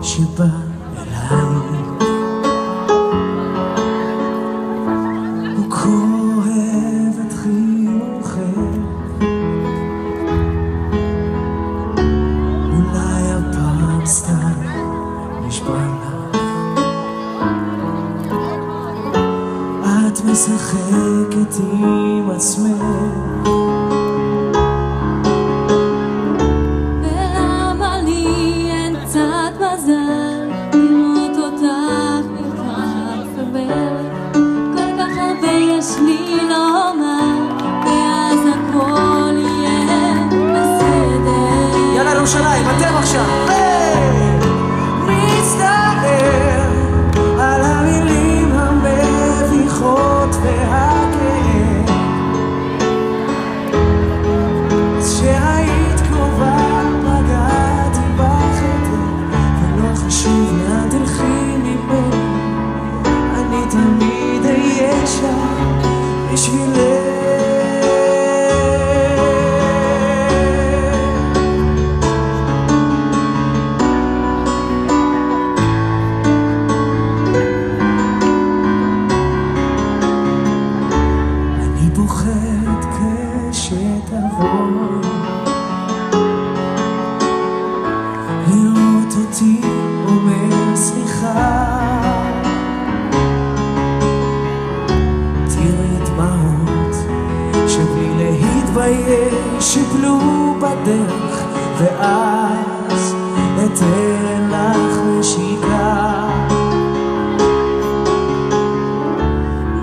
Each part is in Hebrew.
שבא אליי. הוא כואב את חיוכך, אולי הפעם סתם נשבר לך. את משחקת עם עצמך, יש לי לומר, ואז הכל יהיה בסדר. יאללה ירושלים, אתם עכשיו. מצטער על המילים המביכות והכאב, שהיית קרובה פגעתי בך יותר, ולא חשוב לאן תלכי ממני, אני תמיד אהיה שם בשבילך. אני בוחרת כשתבוא לראות אותי אומר סליחה, שבלי להתבייש יפלו בדרך, ואז אתן לך נשיקה.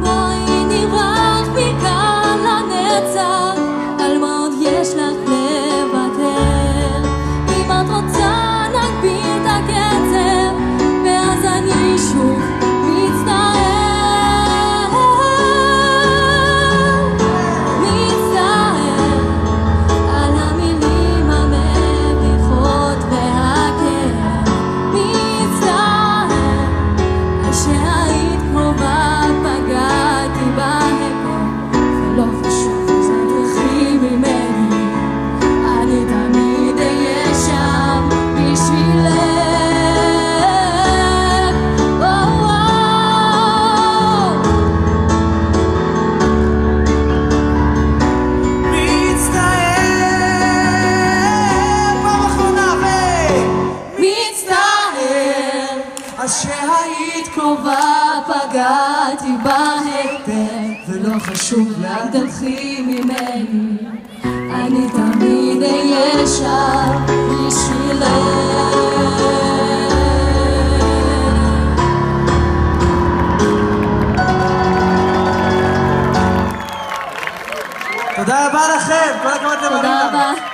בואי נברח מכאן לנצח, על מה עוד יש לך לוותר? אם את רוצה נגביר את הקצב, ואז אני שוב שהיית קרובה פגעתי בהיתר, ולא חשוב לאן תלכי ממני, אני תמיד אהיה שם בשבילך. תודה רבה לכם, כל הכבוד למרינה. תודה רבה.